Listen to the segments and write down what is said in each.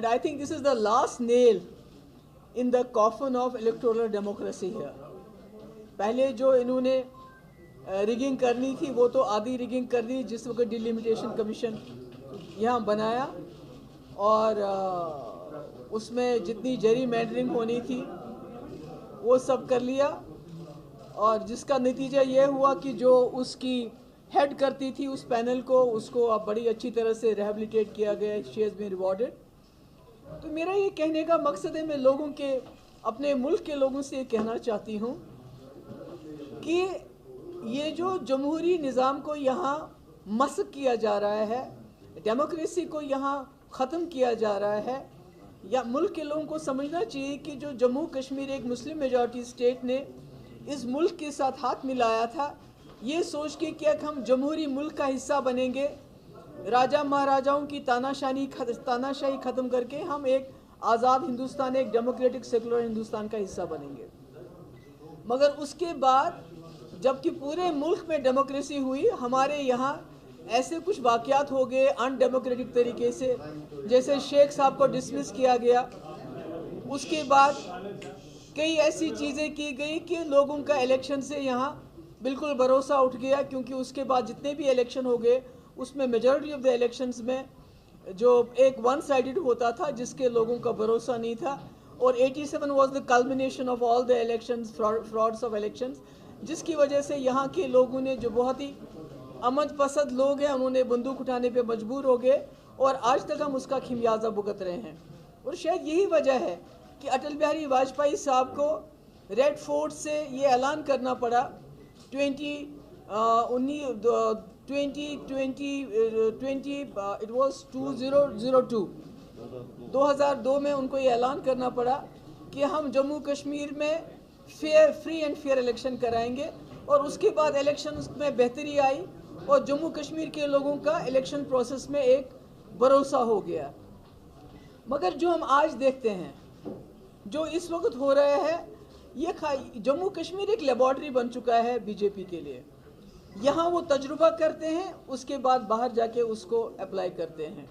And I think this is the last nail in the coffin of electoral democracy here. پہلے جو انہوں نے rigging کرنی تھی وہ تو آدھی ریگنگ کر دی جس وقت ڈیلیمیٹیشن کمیشن یہاں بنایا اور اس میں جتنی جیری مینڈرنگ ہونی تھی وہ سب کر لیا اور جس کا نتیجہ یہ ہوا کہ جو اس کی ہیڈ کرتی تھی اس پینل کو اس کو اب بڑی اچھی طرح سے ریہیبلیٹیٹ کیا گیا. She has been rewarded. تو میرا یہ کہنے کا مقصد ہے میں لوگوں کے اپنے ملک کے لوگوں سے یہ کہنا چاہتی ہوں کہ یہ جو جمہوری نظام کو یہاں مسخ کیا جا رہا ہے, ڈیموکریسی کو یہاں ختم کیا جا رہا ہے, یا ملک کے لوگوں کو سمجھنا چاہیے کہ جو جموں کشمیر ایک مسلم میجورٹی اسٹیٹ نے اس ملک کے ساتھ ہاتھ ملایا تھا یہ سوچ کے کہ ہم جمہوری ملک کا حصہ بنیں گے, راجہ مہاراجاؤں کی تاناشاہی ختم کر کے ہم ایک آزاد ہندوستان, ایک ڈیموکریٹک سیکولر ہندوستان کا حصہ بنیں گے. مگر اس کے بعد جب کہ پورے ملک میں ڈیموکریسی ہوئی, ہمارے یہاں ایسے کچھ واقعات ہو گئے ان ڈیموکریٹک طریقے سے, جیسے شیخ صاحب کو ڈسمس کیا گیا. اس کے بعد کئی ایسی چیزیں کی گئی کہ لوگوں کا الیکشن سے یہاں بالکل بھروسہ اٹھ گیا, کیونکہ اس کے بعد جتنے بھی الیکشن ہو گئے اس میں میجورٹی آف دا الیکشنز میں جو ایک ون سائیڈڈ ہوتا تھا جس کے لوگوں کا بھروسہ نہیں تھا. اور 87 was the culmination of all the elections, frauds of elections, جس کی وجہ سے یہاں کے لوگوں نے جو بہت ہی امن پسند لوگ ہیں انہوں نے بندوق اٹھانے پہ مجبور ہو گئے اور آج تک ہم اس کا خمیازہ بھگت رہے ہیں. اور شاید یہی وجہ ہے کہ اٹل بہاری واجپئی صاحب کو ریڈ فورٹ سے یہ اعلان کرنا پڑا 2002 میں ان کو یہ اعلان کرنا پڑا کہ ہم جموں کشمیر میں فری اینڈ فیئر الیکشن کرائیں گے. اور اس کے بعد الیکشن میں بہتری آئی اور جموں کشمیر کے لوگوں کا الیکشن پروسیس میں ایک بھروسہ ہو گیا. مگر جو ہم آج دیکھتے ہیں جو اس وقت ہو رہا ہے یہ جموں کشمیر ایک لیبارٹری بن چکا ہے بی جے پی کے لیے. یہاں وہ تجربہ کرتے ہیں اس کے بعد باہر جا کے اس کو اپلائی کرتے ہیں.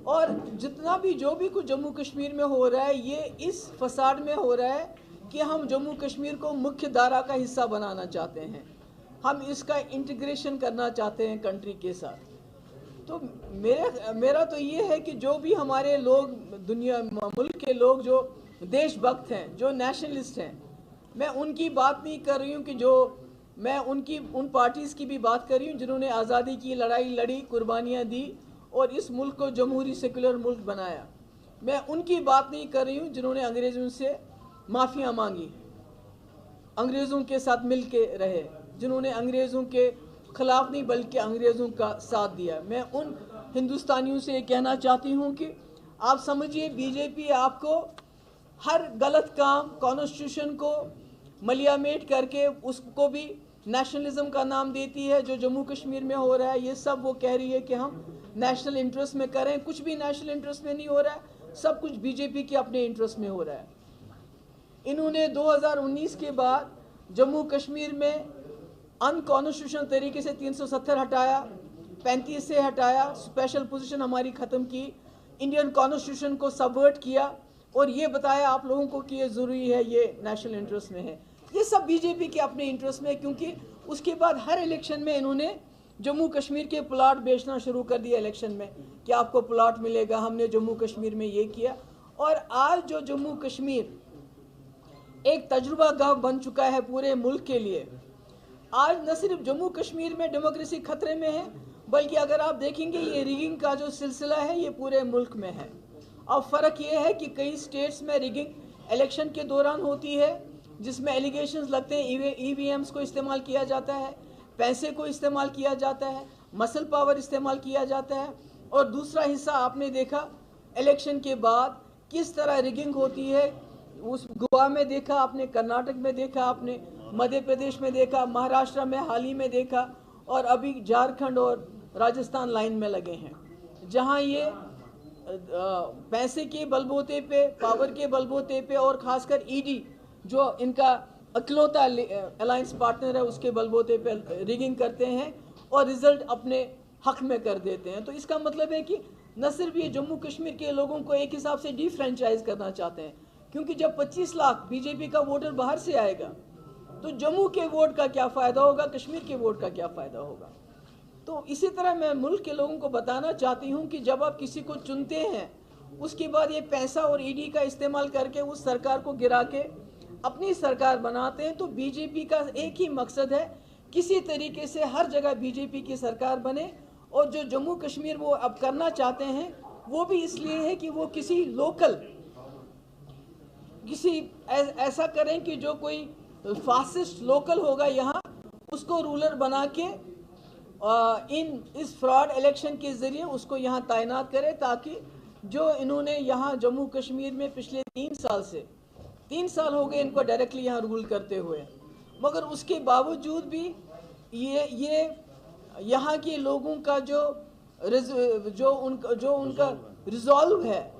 اور جتنا بھی جو بھی کچھ جموں کشمیر میں ہو رہا ہے یہ اس فساد میں ہو رہا ہے کہ ہم جموں کشمیر کو مکھیہ دھارا کا حصہ بنانا چاہتے ہیں, ہم اس کا انٹیگریشن کرنا چاہتے ہیں کنٹری کے ساتھ. تو میرا تو یہ ہے کہ جو بھی ہمارے لوگ دنیا ملک کے لوگ جو دیش بھکت ہیں, جو نیشنلسٹ ہیں, میں ان کی بات نہیں کر رہی ہوں کہ جو میں ان پارٹیز کی بھی بات کر رہی ہوں جنہوں نے آزادی کی لڑائی لڑی, قربانیاں دی اور اس ملک کو جمہوری سیکولر ملک بنایا. میں ان کی بات نہیں کر رہی ہوں جنہوں نے انگریزوں سے معافیاں مانگی, انگریزوں کے ساتھ مل کے رہے, جنہوں نے انگریزوں کے خلاف نہیں بلکہ انگریزوں کا ساتھ دیا. میں ان ہندوستانیوں سے یہ کہنا چاہتی ہوں کہ آپ سمجھیے بی جے پی آپ کو ہر غلط کام کانسٹیٹیوشن کو ملیامیٹ کر کے اس کو بھی نیشنلزم کا نام دیتی ہے. جو جموں کشمیر میں ہو رہا ہے یہ سب وہ کہہ رہی ہے کہ ہم نیشنل انٹرسٹ میں کریں, کچھ بھی نیشنل انٹرسٹ میں نہیں ہو رہا ہے, سب کچھ بی جے پی کے اپنے انٹرسٹ میں ہو رہا ہے. انہوں نے 2019 کے بعد جموں کشمیر میں ان کانسٹیٹیوشنل طریقے سے 370 ہٹایا, 35 سے ہٹایا, اسپیشل پوزیشن ہماری ختم کی, انڈین کانسٹیٹیوشن کو سبورٹ کیا اور یہ بتایا آپ لوگوں کو کہ یہ ضروری ہے, یہ نیشنل انٹرسٹ میں ہے. یہ سب بی جے پی کے اپنے انٹرسٹ میں, کیونکہ اس کے بعد ہر الیکشن میں انہوں نے جموں کشمیر کے پلاٹ بیچنا شروع کر دیا الیکشن میں کہ آپ کو پلاٹ ملے گا, ہم نے جموں کشمیر میں یہ کیا. اور آج جو جموں کشمیر ایک تجربہ گاہ بن چکا ہے پورے ملک کے لیے, آج نہ صرف جموں کشمیر میں ڈیموکریسی خطرے میں ہے بلکہ اگر آپ دیکھیں گے یہ ریگنگ کا جو سلسلہ ہے یہ پورے ملک میں ہے. اب فرق یہ ہے کہ کئی سٹیٹس میں ریگنگ الیکشن کے دوران ہوتی ہے جس میں ایلیگیشنز لگتے ہیں, ای وی ایمز کو استعمال کیا جاتا ہے, پیسے کو استعمال کیا جاتا ہے, مسل پاور استعمال کیا جاتا ہے. اور دوسرا حصہ آپ نے دیکھا الیکشن کے بعد کس طرح ریگنگ ہوتی ہے, اس گوا میں دیکھا آپ نے, کرناٹک میں دیکھا آپ نے, مدھیہ پردیش میں دیکھا, مہاراشٹر میں حال ہی میں دیکھا, اور ابھی جھارکھنڈ اور راجستھان لائن میں لگے ہیں جہاں یہ پیسے کے بلبوتے پہ, پاور کے بلبوتے پہ, اور خاص کر ای ڈی جو ان کا اکلوتا الائنس پارٹنر ہے اس کے بلبوتے پہ ریگنگ کرتے ہیں اور رزلٹ اپنے حق میں کر دیتے ہیں. تو اس کا مطلب ہے کہ न सिर्फ ये जम्मू कश्मीर के लोगों को एक हिसाब से डिफ्रेंचाइज करना चाहते हैं, क्योंकि जब 25 लाख बीजेपी का वोटर बाहर से आएगा तो जम्मू के वोट का क्या फ़ायदा होगा, कश्मीर के वोट का क्या फ़ायदा होगा। तो इसी तरह मैं मुल्क के लोगों को बताना चाहती हूँ कि जब आप किसी को चुनते हैं उसके बाद ये पैसा और ईडी का इस्तेमाल करके उस सरकार को गिरा के अपनी सरकार बनाते हैं, तो बीजेपी का एक ही मकसद है, किसी तरीके से हर जगह बीजेपी की सरकार बने। और जो जम्मू कश्मीर वो अब करना चाहते हैं वो भी इसलिए है कि वो किसी लोकल ऐसा करें कि जो कोई फासिस्ट लोकल होगा यहाँ उसको रूलर बना के इस फ्रॉड इलेक्शन के ज़रिए उसको यहाँ तैनात करें, ताकि जो इन्होंने यहाँ जम्मू कश्मीर में पिछले 3 साल हो गए इनको डायरेक्टली यहाँ रूल करते हुए, मगर उसके बावजूद भी ये यहाँ के लोगों का जो उनका रिजॉल्व है,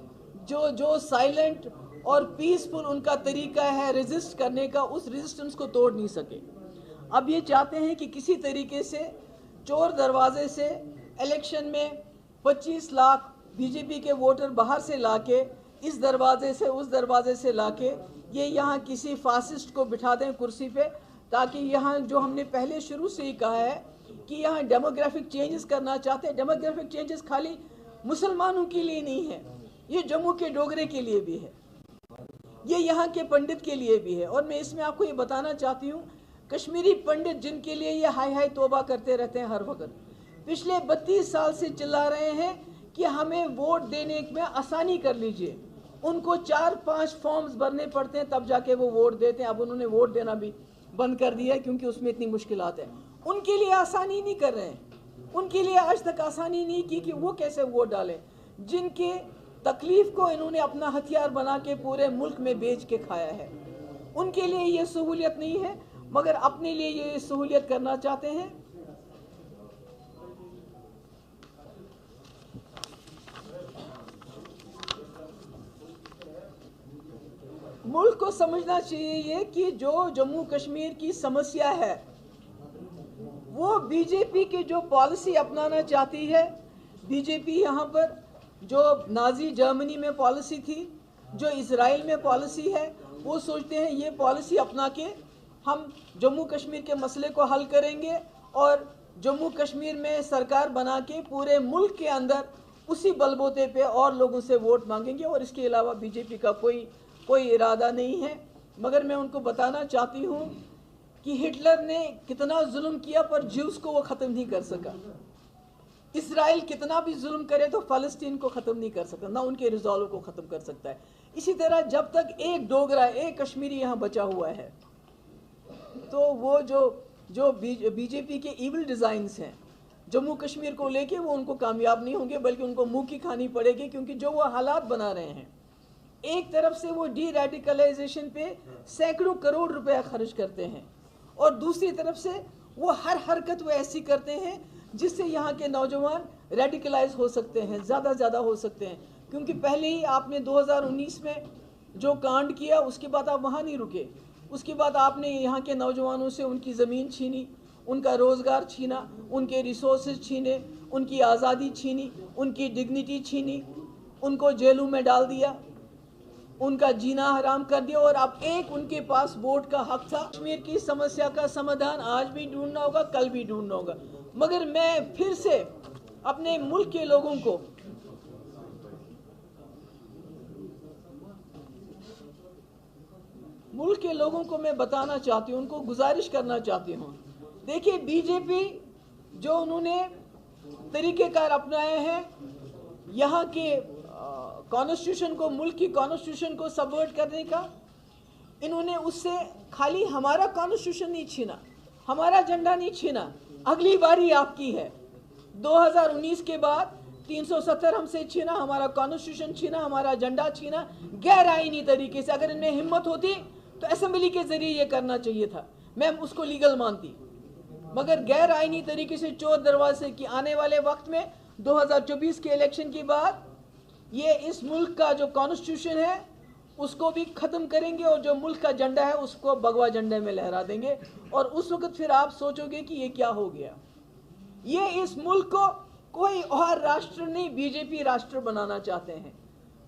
जो साइलेंट और पीसफुल उनका तरीका है रेजिस्ट करने का, उस रेजिस्टेंस को तोड़ नहीं सके। अब ये चाहते हैं कि किसी तरीके से चोर दरवाजे से इलेक्शन में 25 लाख बीजेपी के वोटर बाहर से लाके इस दरवाजे से उस दरवाजे से लाके ये यहाँ किसी फासिस्ट को बिठा दें कुर्सी पे, ताकि यहाँ जो हमने पहले शुरू से ही कहा है कि यहाँ डेमोग्राफिक चेंजेस करना चाहते हैं। डेमोग्राफिक चेंजेस खाली मुसलमानों के लिए नहीं है, ये जम्मू के डोगरे के लिए भी है, ये यहाँ के पंडित के लिए भी है। और मैं इसमें आपको ये बताना चाहती हूँ, कश्मीरी पंडित जिनके लिए ये हाय हाय तौबा करते रहते हैं हर वक्त, पिछले 32 साल से चिल्ला रहे हैं कि हमें वोट देने में आसानी कर लीजिए, उनको 4-5 फॉर्म्स भरने पड़ते हैं तब जाके वो वोट देते हैं। अब उन्होंने वोट देना भी बंद कर दिया है क्योंकि उसमें इतनी मुश्किलात हैं। उनके लिए आसानी नहीं कर रहे हैं, उनके लिए आज तक आसानी नहीं की कि वो कैसे वोट डालें, जिनके तकलीफ को इन्होंने अपना हथियार बना के पूरे मुल्क में बेच के खाया है। उनके लिए ये सहूलियत नहीं है, मगर अपने लिए ये सहूलियत करना चाहते हैं। मुल्क को समझना चाहिए ये कि जो जम्मू कश्मीर की समस्या है वो बीजेपी की जो पॉलिसी अपनाना चाहती है, बीजेपी यहाँ पर जो नाजी जर्मनी में पॉलिसी थी, जो इजराइल में पॉलिसी है, वो सोचते हैं ये पॉलिसी अपना के हम जम्मू कश्मीर के मसले को हल करेंगे और जम्मू कश्मीर में सरकार बना के पूरे मुल्क के अंदर उसी बलबूते पे और लोगों से वोट मांगेंगे। और इसके अलावा बीजेपी का कोई इरादा नहीं है। मगर मैं उनको बताना चाहती हूँ कि हिटलर ने कितना जुल्म किया पर ज्यूस को वो ख़त्म नहीं कर सका। इसराइल कितना भी जुल्म करे तो फ़लस्तीन को ख़त्म नहीं कर सकता, ना उनके रिजॉल्व को ख़त्म कर सकता है। इसी तरह जब तक एक डोगरा एक कश्मीरी यहाँ बचा हुआ है तो वो जो बीजेपी के इविल डिज़ाइंस हैं जम्मू कश्मीर को लेके, वो उनको कामयाब नहीं होंगे, बल्कि उनको मुँह की खानी पड़ेगी। क्योंकि जो वो हालात बना रहे हैं, एक तरफ से वो डी रेडिकलाइजेशन पे सैकड़ों करोड़ रुपया खर्च करते हैं और दूसरी तरफ से वो हर हरकत वो ऐसी करते हैं जिससे यहाँ के नौजवान रेडिकलाइज हो सकते हैं, ज़्यादा हो सकते हैं। क्योंकि पहले ही आपने 2019 में जो कांड किया उसके बाद आप वहाँ नहीं रुके, उसके बाद आपने यहाँ के नौजवानों से उनकी ज़मीन छीनी, उनका रोज़गार छीना, उनके रिसोर्सेज छीने, उनकी आज़ादी छीनी, उनकी डिग्निटी छीनी, उनको जेलों में डाल दिया, उनका जीना हराम कर दिया। और अब एक उनके पास वोट का हक था। कश्मीर की समस्या का समाधान आज भी ढूंढना होगा, कल भी ढूंढना होगा। मगर मैं फिर से अपने मुल्क के लोगों को मैं बताना चाहती हूँ, उनको गुजारिश करना चाहती हूँ। देखिए, बीजेपी जो उन्होंने तरीक़ेकार अपनाए हैं यहाँ के कॉन्स्टिट्यूशन को, मुल्क की कॉन्स्टिट्यूशन को सबवर्ट करने का, इन्होंने उससे खाली हमारा कॉन्स्टिट्यूशन नहीं छीना, हमारा झंडा नहीं छीना, अगली बारी आपकी है। 2019 के बाद 370 हमसे छीना, हमारा कॉन्स्टिट्यूशन छीना, हमारा झंडा छीना गैर आईनी तरीके से। अगर इनमें हिम्मत होती तो असेंबली के जरिए ये करना चाहिए था, मैं उसको लीगल मानती। मगर गैर आईनी तरीके से चोर दरवाजे की आने वाले वक्त में 2024 के इलेक्शन के बाद ये इस मुल्क का जो कॉन्स्टिट्यूशन है उसको भी ख़त्म करेंगे और जो मुल्क का झंडा है उसको भगवा झंडे में लहरा देंगे। और उस वक्त फिर आप सोचोगे कि ये क्या हो गया। ये इस मुल्क को कोई और राष्ट्र नहीं, बीजेपी राष्ट्र बनाना चाहते हैं।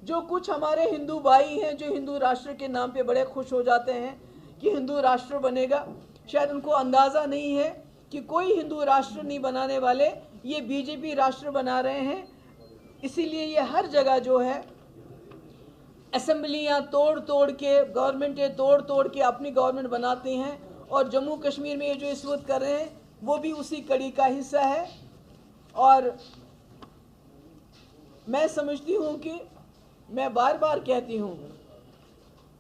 जो कुछ हमारे हिंदू भाई हैं जो हिंदू राष्ट्र के नाम पे बड़े खुश हो जाते हैं कि हिंदू राष्ट्र बनेगा, शायद उनको अंदाज़ा नहीं है कि कोई हिंदू राष्ट्र नहीं बनाने वाले, ये बीजेपी राष्ट्र बना रहे हैं। इसीलिए ये हर जगह जो है असेंबलियां तोड़ तोड़ के, गवर्नमेंटें तोड़ तोड़ के अपनी गवर्नमेंट बनाते हैं, और जम्मू कश्मीर में ये जो इस वक्त कर रहे हैं वो भी उसी कड़ी का हिस्सा है। और मैं समझती हूँ कि मैं बार बार कहती हूँ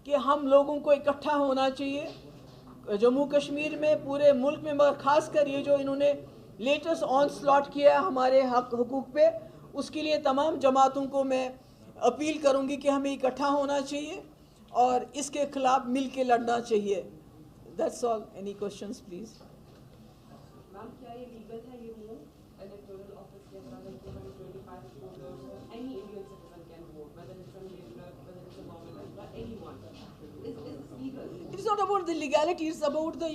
कि हम लोगों को इकट्ठा होना चाहिए जम्मू कश्मीर में, पूरे मुल्क में, मगर ख़ास कर ये जो इन्होंने लेटेस्ट ऑन स्लॉट किया हमारे हक हुकूक पे, उसके लिए तमाम जमातों को मैं अपील करूँगी कि हमें इकट्ठा होना चाहिए और इसके खिलाफ मिल के लड़ना चाहिए। That's all. Any questions please? Ma'am, क्या ये लीगल है ये मूव इलेक्टोरल ऑफिस के अंदर 225 voters, any Indian citizen can vote, whether it's a laborer, whether it's a government or anyone? Is this legal? It's not about the legality, it's about the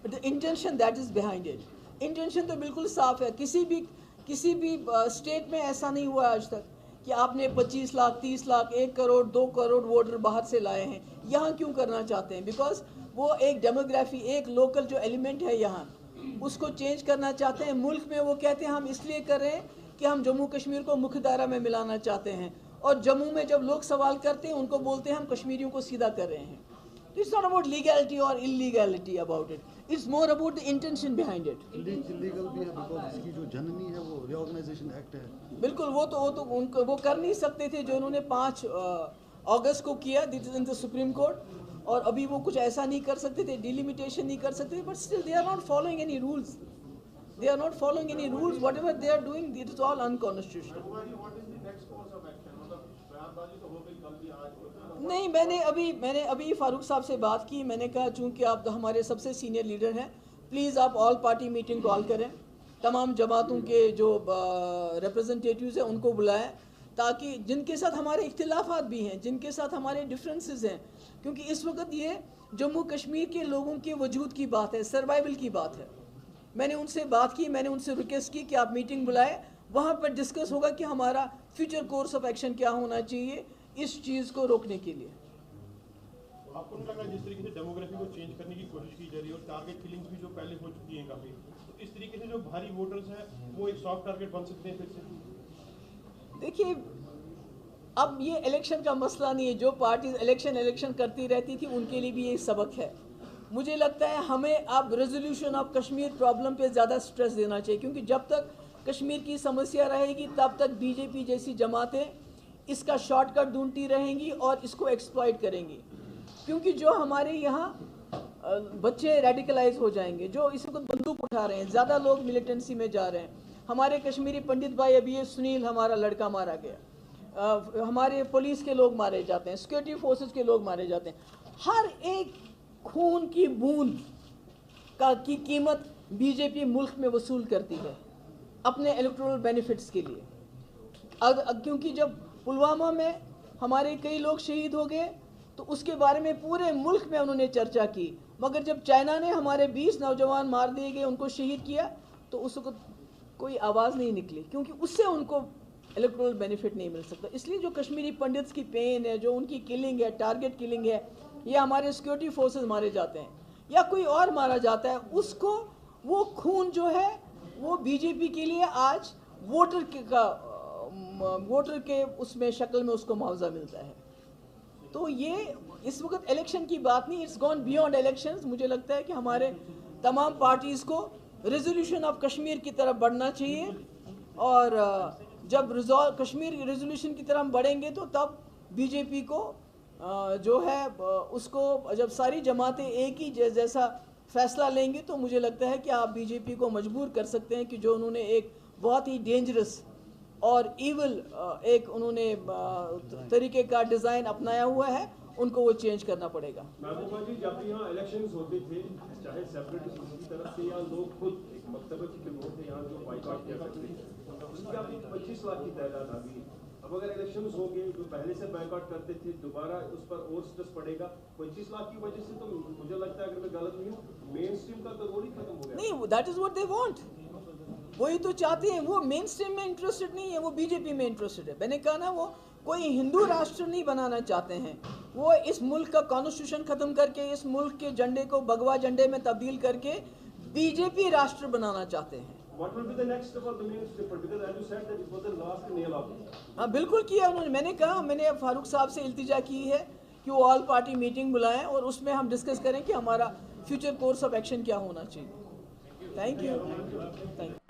the intention that is behind it. Intention तो बिल्कुल साफ है। किसी भी state में ऐसा नहीं हुआ आज तक कि आपने 25 लाख, 30 लाख, 1 करोड़, 2 करोड़ वोटर बाहर से लाए हैं। यहाँ क्यों करना चाहते हैं? बिकॉज वो एक डेमोग्राफी, एक लोकल जो एलिमेंट है यहाँ, उसको चेंज करना चाहते हैं। मुल्क में वो कहते हैं हम इसलिए कर रहे हैं कि हम जम्मू कश्मीर को मुख्य धारा में मिलाना चाहते हैं, और जम्मू में जब लोग सवाल करते हैं उनको बोलते हैं हम कश्मीरियों को सीधा कर रहे हैं। It's not about legality or illegality about it. It's more about the intention behind it. Illegal भी है because इसकी जो जननी है वो reorganization act है। बिल्कुल, वो तो उनको वो कर नहीं सकते थे जो उन्होंने 5 अगस्त को किया, this is in the supreme court, और अभी वो कुछ ऐसा नहीं कर सकते थे, डिलिमिटेशन नहीं कर सकते थे, but still they are not following any rules. They are not following any rules. Whatever they are doing, it is all unconstitutional. नहीं, मैंने अभी फारूक साहब से बात की। मैंने कहा चूँकि आप हमारे सबसे सीनियर लीडर हैं, प्लीज़ आप ऑल पार्टी मीटिंग कॉल करें, तमाम जमातों के जो रिप्रेजेंटेटिव्स हैं उनको बुलाएं, ताकि जिनके साथ हमारे इख्तिलाफात भी हैं, जिनके साथ हमारे डिफरेंसेस हैं, क्योंकि इस वक्त ये जम्मू कश्मीर के लोगों के वजूद की बात है, सर्वाइवल की बात है। मैंने उनसे बात की, मैंने उनसे रिक्वेस्ट की कि आप मीटिंग बुलाएं, वहाँ पर डिस्कस होगा कि हमारा फ्यूचर कोर्स ऑफ एक्शन क्या होना चाहिए इस चीज़ को रोकने के लिए। आपको नहीं लगा जिस तरीके से डेमोग्राफी को चेंज करने की कोशिश की जा रही है और टारगेट किलिंग्स भी जो पहले हो चुकी हैं काफ़ी, तो इस तरीके से जो भारी वोटर्स हैं वो एक सॉफ्ट टारगेट बन सकते हैं फिर से? देखिए, अब ये इलेक्शन का मसला नहीं है। जो पार्टीज इलेक्शन करती रहती थी उनके लिए भी ये सबक है। मुझे लगता है हमें अब रेजोल्यूशन ऑफ कश्मीर प्रॉब्लम पे ज़्यादा स्ट्रेस देना चाहिए, क्योंकि जब तक कश्मीर की समस्या रहेगी तब तक बीजेपी जैसी जमातें इसका शॉर्टकट ढूंढती रहेंगी और इसको एक्सप्लॉइट करेंगी। क्योंकि जो हमारे यहाँ बच्चे रेडिकलाइज हो जाएंगे, जो इस वक्त बंदूक उठा रहे हैं, ज़्यादा लोग मिलिटेंसी में जा रहे हैं। हमारे कश्मीरी पंडित भाई, अभी ये सुनील हमारा लड़का मारा गया, हमारे पुलिस के लोग मारे जाते हैं, सिक्योरिटी फोर्सेस के लोग मारे जाते हैं। हर एक खून की बूंद की कीमत बीजेपी मुल्क में वसूल करती है अपने इलेक्टोरल बेनिफिट्स के लिए। क्योंकि जब पुलवामा में हमारे कई लोग शहीद हो गए तो उसके बारे में पूरे मुल्क में उन्होंने चर्चा की, मगर जब चाइना ने हमारे 20 नौजवान मार दिए गए, उनको शहीद किया, तो उसको कोई आवाज़ नहीं निकली, क्योंकि उससे उनको इलेक्टोरल बेनिफिट नहीं मिल सकता। इसलिए जो कश्मीरी पंडित्स की पेन है, जो उनकी किलिंग है, टारगेट किलिंग है, या हमारे सिक्योरिटी फोर्सेस मारे जाते हैं या कोई और मारा जाता है, उसको वो खून जो है वो बीजेपी के लिए आज वोटर के उसमें शक्ल में उसको मुआवजा मिलता है। तो ये इस वक्त इलेक्शन की बात नहीं, इट्स गॉन बियॉन्ड इलेक्शंस। मुझे लगता है कि हमारे तमाम पार्टीज़ को रेजोल्यूशन ऑफ कश्मीर की तरफ बढ़ना चाहिए, और जब कश्मीर रेजोल्यूशन की तरफ बढ़ेंगे तो तब बीजेपी को जो है उसको, जब सारी जमातें एक ही जैसा फैसला लेंगे, तो मुझे लगता है कि आप बीजेपी को मजबूर कर सकते हैं कि जो उन्होंने एक बहुत ही डेंजरस और ईवल एक उन्होंने तरीके का डिज़ाइन अपनाया हुआ है, उनको वो चेंज करना पड़ेगा। महबूबा जी, जब भी यहाँ इलेक्शंस होते थे, चाहे सेपरेटिस्ट की तरफ से या लोग खुद एक मकतबे के लोग थे यहाँ जो बाइकआउट किया करते थे, उसकी अभी 25 लाख की तादाद आ गई। अब अगर इलेक्शंस हो गए, जो पहले से बाइकआउट करते थे, दोबारा उस पर और स्ट्रेस पड़ेगा। 25 लाख की वजह से तो मुझे लगता है, अगर मैं गलत नहीं हूँ, मेन स्ट्रीम का तो रोल ही खत्म हो गया। नहीं, that is what they want. वही तो चाहते हैं, वो मेन स्ट्रीम में इंटरेस्टेड नहीं है, वो बीजेपी में इंटरेस्टेड है। मैंने कहा ना, वो कोई हिंदू राष्ट्र नहीं बनाना चाहते हैं, वो इस मुल्क का कॉन्स्टिट्यूशन ख़त्म करके इस मुल्क के झंडे को भगवा झंडे में तब्दील करके बीजेपी राष्ट्र बनाना चाहते हैं। What will be the next step of the ministry? Because as you said that it was the last nail of it. हाँ बिल्कुल किया उन्होंने। मैंने कहा, मैंने फारूक साहब से इल्तिजा की है कि वो ऑल पार्टी मीटिंग बुलाएं और उसमें हम डिस्कस करें कि हमारा फ्यूचर कोर्स ऑफ एक्शन क्या होना चाहिए। Thank you.